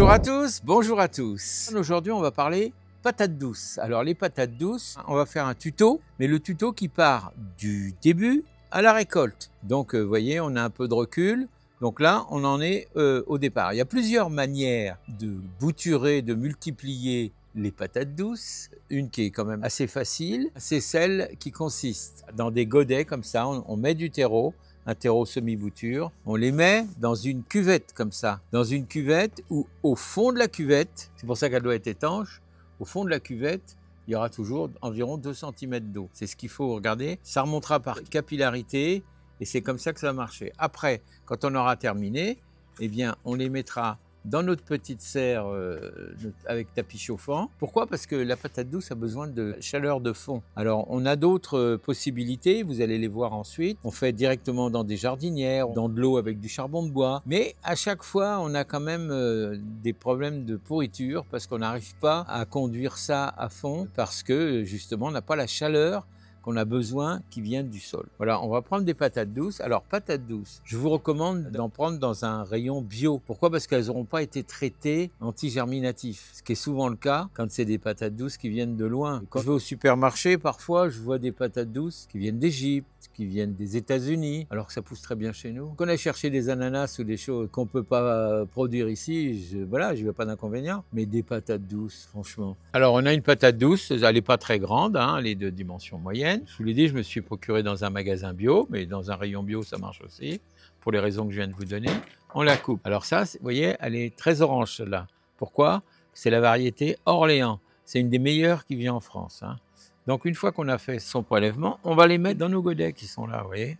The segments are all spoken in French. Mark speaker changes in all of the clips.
Speaker 1: Bonjour à tous, bonjour à tous. Aujourd'hui, on va parler patates douces. Alors les patates douces, on va faire un tuto, mais le tuto qui part du début à la récolte. Donc vous voyez, on a un peu de recul. Donc là, on en est au départ. Il y a plusieurs manières de bouturer, de multiplier les patates douces. Une qui est quand même assez facile, c'est celle qui consiste dans des godets comme ça, on met du terreau, un terreau semi-bouture, on les met dans une cuvette comme ça, dans une cuvette où au fond de la cuvette, c'est pour ça qu'elle doit être étanche, au fond de la cuvette, il y aura toujours environ 2 cm d'eau. C'est ce qu'il faut regarder, ça remontera par capillarité et c'est comme ça que ça va marcher. Après, quand on aura terminé, eh bien, on les mettra dans notre petite serre avec tapis chauffant. Pourquoi? Parce que la patate douce a besoin de chaleur de fond. Alors, on a d'autres possibilités, vous allez les voir ensuite. On fait directement dans des jardinières, dans de l'eau avec du charbon de bois. Mais à chaque fois, on a quand même des problèmes de pourriture parce qu'on n'arrive pas à conduire ça à fond parce que justement, on n'a pas la chaleur qu'on a besoin qui viennent du sol. Voilà, on va prendre des patates douces. Alors, patates douces, je vous recommande d'en prendre dans un rayon bio. Pourquoi? Parce qu'elles n'auront pas été traitées anti-germinatifs, ce qui est souvent le cas quand c'est des patates douces qui viennent de loin. Quand je vais au supermarché, parfois, je vois des patates douces qui viennent d'Égypte, qui viennent des États-Unis, alors que ça pousse très bien chez nous. Quand on a cherché des ananas ou des choses qu'on ne peut pas produire ici, voilà, je n'ai pas d'inconvénient, mais des patates douces, franchement. Alors, on a une patate douce, elle n'est pas très grande, hein, elle est de dimension moyenne. Je vous l'ai dit, je me suis procuré dans un magasin bio, mais dans un rayon bio, ça marche aussi, pour les raisons que je viens de vous donner. On la coupe. Alors ça, vous voyez, elle est très orange, celle-là. Pourquoi? C'est la variété Orléans. C'est une des meilleures qui vient en France, hein. Donc, une fois qu'on a fait son prélèvement, on va les mettre dans nos godets qui sont là, vous voyez.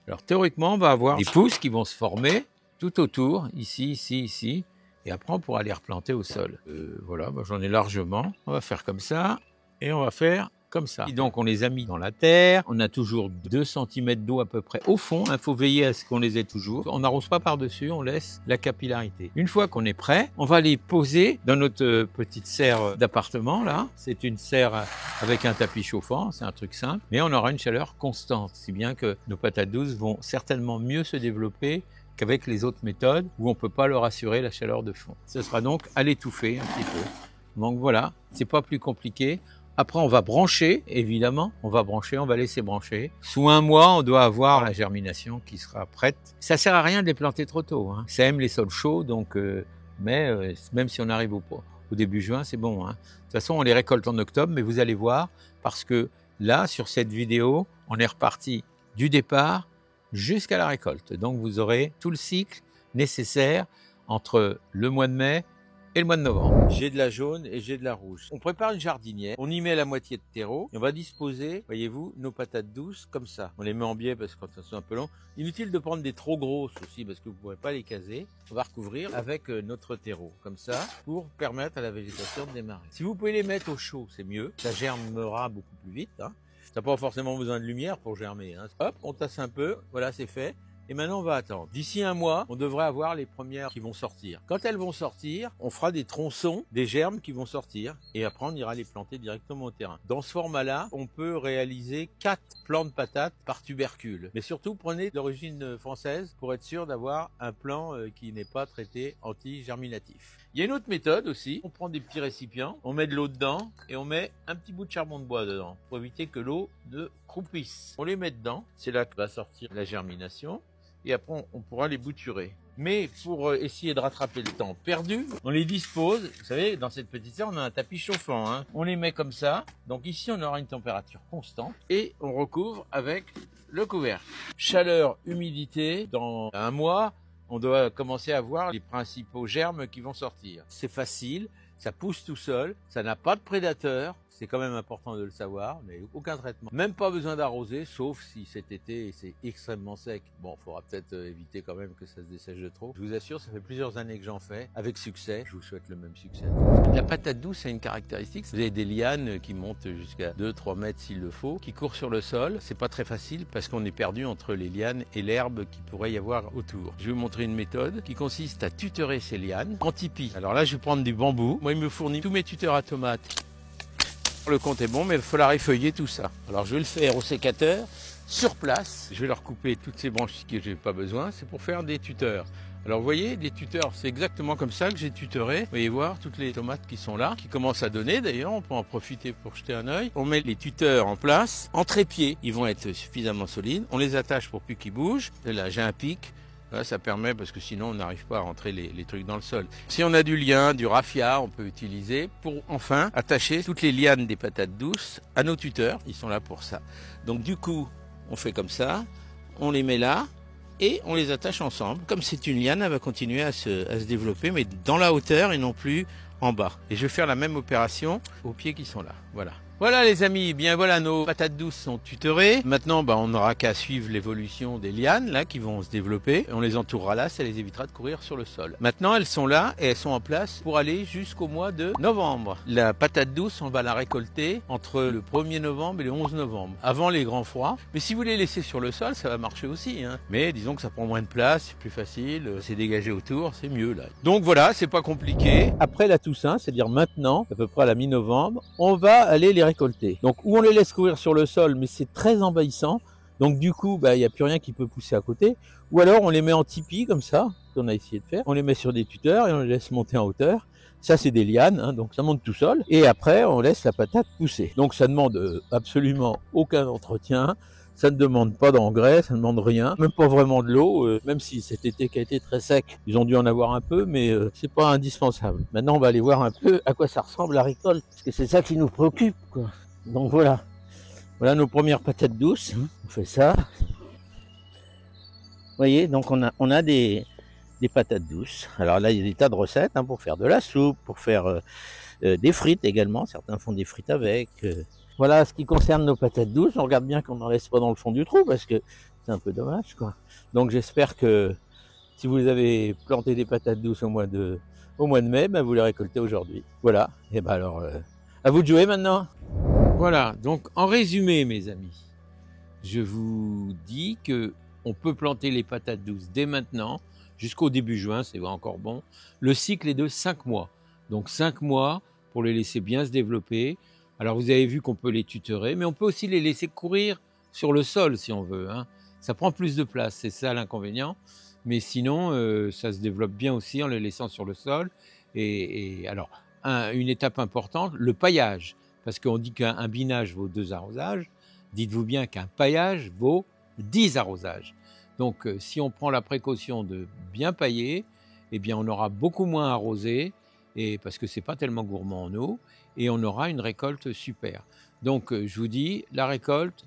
Speaker 1: Alors, théoriquement, on va avoir des pousses qui vont se former tout autour, ici, ici, ici. Et après, on pourra les replanter au sol. Voilà, j'en ai largement. On va faire comme ça et on va faire comme ça. Et donc, on les a mis dans la terre. On a toujours 2 cm d'eau à peu près au fond. Il faut veiller à ce qu'on les ait toujours. On n'arrose pas par-dessus, on laisse la capillarité. Une fois qu'on est prêt, on va les poser dans notre petite serre d'appartement, là. C'est une serre avec un tapis chauffant, c'est un truc simple. Mais on aura une chaleur constante, si bien que nos patates douces vont certainement mieux se développer qu'avec les autres méthodes où on ne peut pas leur assurer la chaleur de fond. Ce sera donc à l'étouffer un petit peu. Donc voilà, c'est pas plus compliqué. Après, on va brancher, évidemment, on va laisser brancher. Sous 1 mois, on doit avoir la germination qui sera prête. Ça sert à rien de les planter trop tôt, hein. Ça aime les sols chauds, donc, même si on arrive au début juin, c'est bon, hein. De toute façon, on les récolte en octobre, mais vous allez voir, parce que là, sur cette vidéo, on est reparti du départ jusqu'à la récolte. Donc, vous aurez tout le cycle nécessaire entre le mois de mai et le mois de novembre. J'ai de la jaune et j'ai de la rouge. On prépare une jardinière, on y met la moitié de terreau et on va disposer, voyez-vous, nos patates douces comme ça. On les met en biais parce que quand elles sont un peu longues. Inutile de prendre des trop grosses aussi parce que vous ne pourrez pas les caser. On va recouvrir avec notre terreau comme ça pour permettre à la végétation de démarrer. Si vous pouvez les mettre au chaud, c'est mieux. Ça germera beaucoup plus vite, hein. Ça n'a pas forcément besoin de lumière pour germer, hein. Hop, on tasse un peu, voilà, c'est fait. Et maintenant, on va attendre. D'ici 1 mois, on devrait avoir les premières qui vont sortir. Quand elles vont sortir, on fera des tronçons, des germes qui vont sortir. Et après, on ira les planter directement au terrain. Dans ce format-là, on peut réaliser 4 plants de patates par tubercule. Mais surtout, prenez d'origine française pour être sûr d'avoir un plant qui n'est pas traité anti-germinatif. Il y a une autre méthode aussi. On prend des petits récipients, on met de l'eau dedans et on met un petit bout de charbon de bois dedans pour éviter que l'eau ne croupisse. On les met dedans. C'est là que va sortir la germination. Et après, on pourra les bouturer. Mais pour essayer de rattraper le temps perdu, on les dispose. Vous savez, dans cette petite serre, on a un tapis chauffant, hein. On les met comme ça. Donc ici, on aura une température constante. Et on recouvre avec le couvercle. Chaleur, humidité. Dans 1 mois, on doit commencer à voir les principaux germes qui vont sortir. C'est facile, ça pousse tout seul, ça n'a pas de prédateurs. C'est quand même important de le savoir, mais aucun traitement. Même pas besoin d'arroser, sauf si cet été c'est extrêmement sec. Bon, il faudra peut-être éviter quand même que ça se dessèche de trop. Je vous assure, ça fait plusieurs années que j'en fais, avec succès. Je vous souhaite le même succès. La patate douce a une caractéristique. Vous avez des lianes qui montent jusqu'à 2-3 mètres s'il le faut, qui courent sur le sol. C'est pas très facile parce qu'on est perdu entre les lianes et l'herbe qu'il pourrait y avoir autour. Je vais vous montrer une méthode qui consiste à tutorer ces lianes en tipi. Alors là, je vais prendre du bambou. Moi, il me fournit tous mes tuteurs à tomates. Le compte est bon, mais il va falloir effeuiller tout ça. Alors je vais le faire au sécateur, sur place. Je vais leur couper toutes ces branches que je n'ai pas besoin, c'est pour faire des tuteurs. Alors vous voyez, les tuteurs, c'est exactement comme ça que j'ai tutoré. Vous voyez voir toutes les tomates qui sont là, qui commencent à donner d'ailleurs, on peut en profiter pour jeter un œil. On met les tuteurs en place, en trépied, ils vont être suffisamment solides. On les attache pour plus qu'ils bougent. Et là j'ai un pic. Là, ça permet, parce que sinon on n'arrive pas à rentrer les trucs dans le sol. Si on a du lien, du raffia, on peut utiliser pour enfin attacher toutes les lianes des patates douces à nos tuteurs. Ils sont là pour ça. Donc du coup, on fait comme ça, on les met là et on les attache ensemble. Comme c'est une liane, elle va continuer à se développer, mais dans la hauteur et non plus en bas. Et je vais faire la même opération aux pieds qui sont là. Voilà. Voilà les amis, bien voilà, nos patates douces sont tutorées. Maintenant, on n'aura qu'à suivre l'évolution des lianes là qui vont se développer. On les entourera là, ça les évitera de courir sur le sol. Maintenant, elles sont là et elles sont en place pour aller jusqu'au mois de novembre. La patate douce, on va la récolter entre le 1er novembre et le 11 novembre, avant les grands froids. Mais si vous les laissez sur le sol, ça va marcher aussi, hein. Mais disons que ça prend moins de place, c'est plus facile, c'est dégagé autour, c'est mieux là. Donc voilà, c'est pas compliqué. Après la Toussaint, c'est-à-dire maintenant, à peu près à la mi-novembre, on va aller les récolter. Donc où on les laisse courir sur le sol, mais c'est très envahissant. Donc du coup, il n'y a plus rien qui peut pousser à côté. Ou alors on les met en tipi comme ça, qu'on a essayé de faire. On les met sur des tuteurs et on les laisse monter en hauteur. Ça c'est des lianes, hein, donc ça monte tout seul. Et après on laisse la patate pousser. Donc ça demande absolument aucun entretien. Ça ne demande pas d'engrais, ça ne demande rien, même pas vraiment de l'eau, même si cet été qui a été très sec, ils ont dû en avoir un peu, mais c'est pas indispensable. Maintenant, on va aller voir un peu à quoi ça ressemble la récolte, parce que c'est ça qui nous préoccupe, quoi. Donc voilà, voilà nos premières patates douces. On fait ça. Vous voyez, donc on a des patates douces. Alors là, il y a des tas de recettes pour faire de la soupe, pour faire des frites également. Certains font des frites avec. Voilà ce qui concerne nos patates douces. On regarde bien qu'on n'en laisse pas dans le fond du trou parce que c'est un peu dommage, quoi. Donc j'espère que si vous avez planté des patates douces au mois de mai, vous les récoltez aujourd'hui. Voilà. Et alors, à vous de jouer maintenant. Voilà. Donc en résumé, mes amis, je vous dis que on peut planter les patates douces dès maintenant jusqu'au début juin, c'est encore bon. Le cycle est de 5 mois. Donc 5 mois pour les laisser bien se développer. Alors vous avez vu qu'on peut les tutorer, mais on peut aussi les laisser courir sur le sol si on veut, hein. Ça prend plus de place, c'est ça l'inconvénient. Mais sinon, ça se développe bien aussi en les laissant sur le sol. Et alors, une étape importante, le paillage. Parce qu'on dit qu'un binage vaut 2 arrosages. Dites-vous bien qu'un paillage vaut 10 arrosages. Donc si on prend la précaution de bien pailler, eh bien on aura beaucoup moins arrosé, et parce que c'est pas tellement gourmand en eau, et on aura une récolte super. Donc je vous dis, la récolte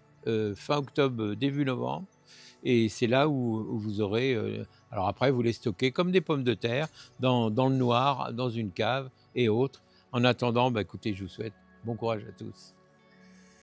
Speaker 1: fin octobre, début novembre, et c'est là où vous aurez, alors après vous les stockez comme des pommes de terre, dans le noir, dans une cave et autres. En attendant, écoutez, je vous souhaite bon courage à tous.